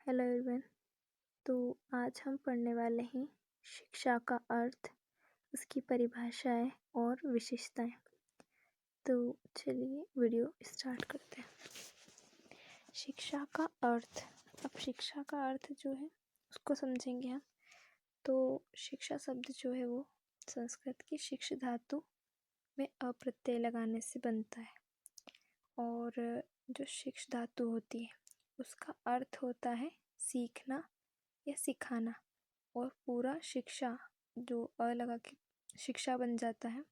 Hello everyone. तो आज हम पढ़ने वाले हैं शिक्षा का अर्थ, उसकी परिभाषाएं और विशेषताएं। तो चलिए वीडियो स्टार्ट करते हैं। शिक्षा का अर्थ। अब शिक्षा का अर्थ जो है उसको समझेंगे हम। तो शिक्षा शब्द जो है वो संस्कृत की शिक्ष धातु में अप्रत्यय लगाने से बनता है, और जो शिक्ष धातु होती है उसका अर्थ होता है सीखना या सिखाना, और पूरा शिक्षा जो अ लगा के शिक्षा बन जाता है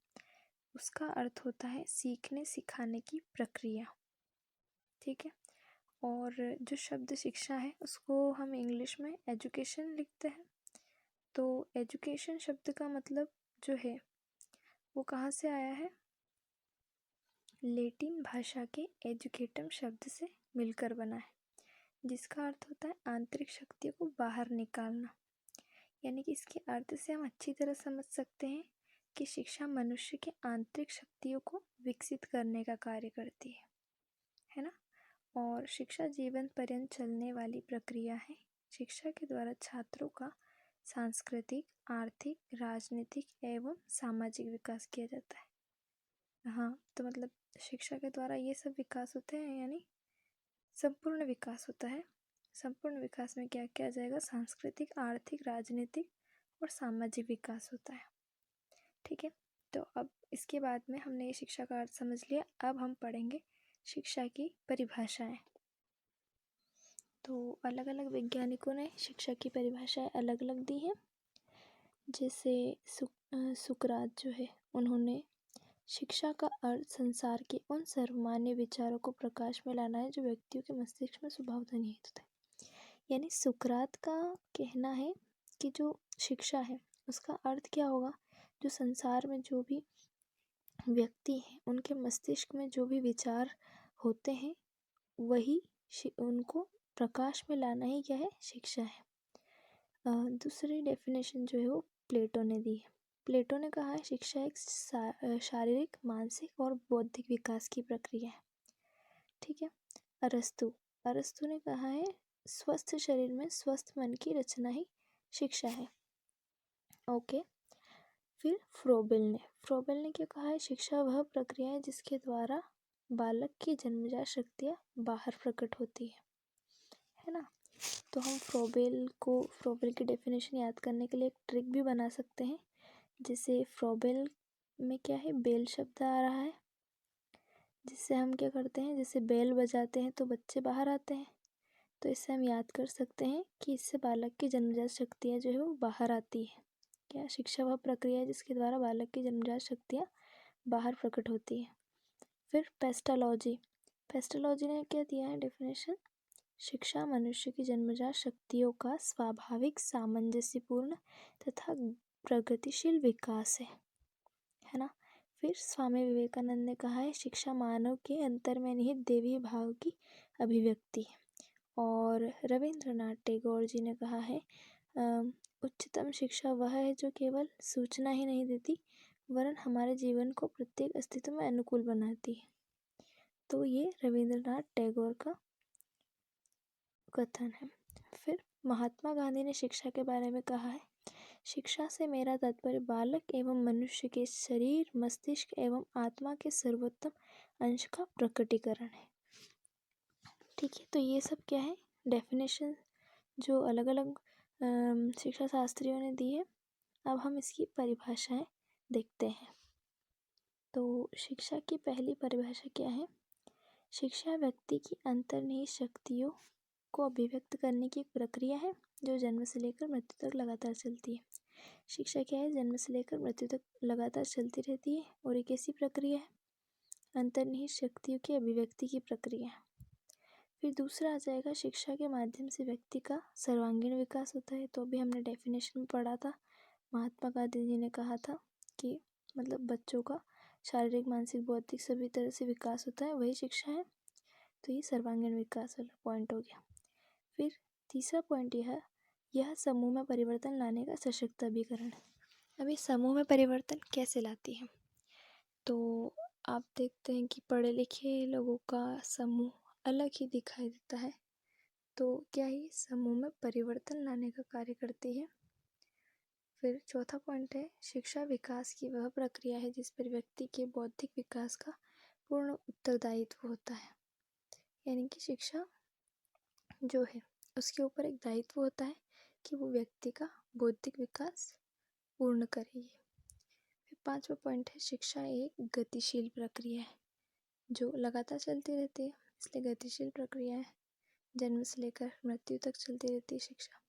उसका अर्थ होता है सीखने सिखाने की प्रक्रिया। ठीक है। और जो शब्द शिक्षा है उसको हम इंग्लिश में एजुकेशन लिखते हैं। तो एजुकेशन शब्द का मतलब जो है वो कहाँ से आया है? लैटिन भाषा के एजुकेटम शब्द से मिलकर बना है, जिसका अर्थ होता है आंतरिक शक्तियों को बाहर निकालना। यानी कि इसके अर्थ से हम अच्छी तरह समझ सकते हैं कि शिक्षा मनुष्य के आंतरिक शक्तियों को विकसित करने का कार्य करती है ना। और शिक्षा जीवन पर्यंत चलने वाली प्रक्रिया है। शिक्षा के द्वारा छात्रों का सांस्कृतिक, आर्थिक, राजनीतिक एवं सामाजिक विकास किया जाता है। हाँ, तो मतलब शिक्षा के द्वारा ये सब विकास होते हैं, यानी संपूर्ण विकास होता है। संपूर्ण विकास में क्या किया जाएगा? सांस्कृतिक, आर्थिक, राजनीतिक और सामाजिक विकास होता है। ठीक है। तो अब इसके बाद में हमने ये शिक्षा का अर्थ समझ लिया। अब हम पढ़ेंगे शिक्षा की परिभाषाएं। तो अलग अलग वैज्ञानिकों ने शिक्षा की परिभाषाएं अलग अलग दी हैं। जैसे सुकरात जो है, उन्होंने शिक्षा का अर्थ संसार के उन सर्वमान्य विचारों को प्रकाश में लाना है जो व्यक्तियों के मस्तिष्क में स्वभावतः निहित होते हैं। यानी सुकरात का कहना है कि जो शिक्षा है उसका अर्थ क्या होगा? जो संसार में जो भी व्यक्ति हैं उनके मस्तिष्क में जो भी विचार होते हैं वही उनको प्रकाश में लाना ही क्या है? शिक्षा है। दूसरी डेफिनेशन जो है वो प्लेटो ने दी है। प्लेटो ने कहा है शिक्षा एक शारीरिक, मानसिक और बौद्धिक विकास की प्रक्रिया है। ठीक है। अरस्तु ने कहा है स्वस्थ शरीर में स्वस्थ मन की रचना ही शिक्षा है। ओके। फिर फ्रोबेल ने क्या कहा है? शिक्षा वह प्रक्रिया है जिसके द्वारा बालक की जन्मजात शक्तियाँ बाहर प्रकट होती है ना। तो हम फ्रोबेल की डेफिनेशन याद करने के लिए एक ट्रिक भी बना सकते हैं। जैसे फ्रोबेल में क्या है? बेल शब्द आ रहा है, जिससे हम क्या करते हैं? जैसे बेल बजाते हैं तो बच्चे बाहर आते हैं। तो इससे हम याद कर सकते हैं कि इससे बालक की जन्मजात शक्तियाँ जो है वो बाहर आती है। क्या? शिक्षा वह प्रक्रिया है जिसके द्वारा बालक की जन्मजात शक्तियाँ बाहर प्रकट होती है। फिर पेस्टोलॉजी ने क्या दिया है डेफिनेशन? शिक्षा मनुष्य की जन्मजात शक्तियों का स्वाभाविक, सामंजस्यपूर्ण तथा प्रगतिशील विकास है ना। फिर स्वामी विवेकानंद ने कहा है शिक्षा मानव के अंतर में निहित देवी भाव की अभिव्यक्ति है। और रविंद्रनाथ टैगोर जी ने कहा है उच्चतम शिक्षा वह है जो केवल सूचना ही नहीं देती वरन हमारे जीवन को प्रत्येक अस्तित्व में अनुकूल बनाती है। तो ये रविंद्रनाथ टैगोर का कथन है। फिर महात्मा गांधी ने शिक्षा के बारे में कहा है शिक्षा से मेरा तात्पर्य बालक एवं मनुष्य के शरीर, मस्तिष्क एवं आत्मा के सर्वोत्तम अंश का प्रकटीकरण है। ठीक है। तो ये सब क्या है? डेफिनेशन जो अलग अलग शिक्षा शास्त्रियों ने दी है। अब हम इसकी परिभाषाएं देखते हैं। तो शिक्षा की पहली परिभाषा क्या है? शिक्षा व्यक्ति की अंतर्निहित शक्तियों को अभिव्यक्त करने की एक प्रक्रिया है जो जन्म से लेकर मृत्यु तक लगातार चलती है। शिक्षा क्या है? जन्म से लेकर मृत्यु तक लगातार चलती रहती है और एक ऐसी प्रक्रिया है अंतर्निहित शक्तियों की अभिव्यक्ति की प्रक्रिया। फिर दूसरा आ जाएगा शिक्षा के माध्यम से व्यक्ति का सर्वांगीण विकास होता है। तो अभी हमने डेफिनेशन में पढ़ा था, महात्मा गांधी जी ने कहा था कि मतलब बच्चों का शारीरिक, मानसिक, बौद्धिक सभी तरह से विकास होता है, वही शिक्षा है। तो ये सर्वांगीण विकास वाला पॉइंट हो गया। फिर तीसरा पॉइंट यह समूह में परिवर्तन लाने का सशक्त अभिकरण है। अभी समूह में परिवर्तन कैसे लाती है? तो आप देखते हैं कि पढ़े लिखे लोगों का समूह अलग ही दिखाई देता है तो क्या ये समूह में परिवर्तन लाने का कार्य करती है। फिर चौथा पॉइंट है, शिक्षा विकास की वह प्रक्रिया है जिस पर व्यक्ति के बौद्धिक विकास का पूर्ण उत्तरदायित्व होता है। यानी कि शिक्षा जो है उसके ऊपर एक दायित्व होता है कि वो व्यक्ति का बौद्धिक विकास पूर्ण करेगी। फिर पांचवा पॉइंट है, शिक्षा एक गतिशील प्रक्रिया है जो लगातार चलती रहती है, इसलिए गतिशील प्रक्रिया है। जन्म से लेकर मृत्यु तक चलती रहती है शिक्षा।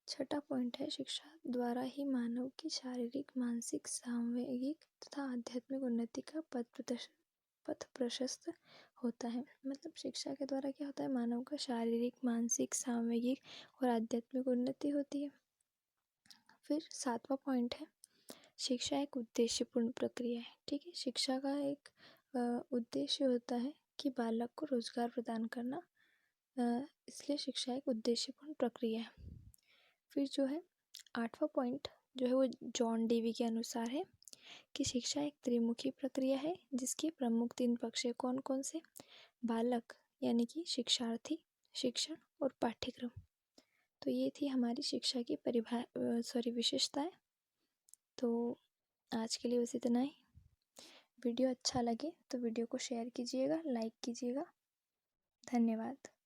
छठा पॉइंट है, शिक्षा द्वारा ही मानव की शारीरिक, मानसिक, सामूहिक तथा आध्यात्मिक उन्नति का पथ प्रशस्त होता है। मतलब शिक्षा के द्वारा क्या होता है, मानव का शारीरिक, मानसिक, सामूहिक और आध्यात्मिक उन्नति होती है। फिर सातवां पॉइंट है, शिक्षा एक उद्देश्यपूर्ण प्रक्रिया है। ठीक है, शिक्षा का एक उद्देश्य होता है कि बालक को रोजगार प्रदान करना, इसलिए शिक्षा एक उद्देश्यपूर्ण प्रक्रिया है। फिर जो है आठवां पॉइंट जो है वो जॉन डेवी के अनुसार है कि शिक्षा एक त्रिमुखी प्रक्रिया है जिसके प्रमुख 3 पक्ष कौन कौन से, बालक यानी कि शिक्षार्थी, शिक्षण और पाठ्यक्रम। तो ये थी हमारी शिक्षा की विशेषताएं। तो आज के लिए बस इतना ही। वीडियो अच्छा लगे तो वीडियो को शेयर कीजिएगा, लाइक कीजिएगा। धन्यवाद।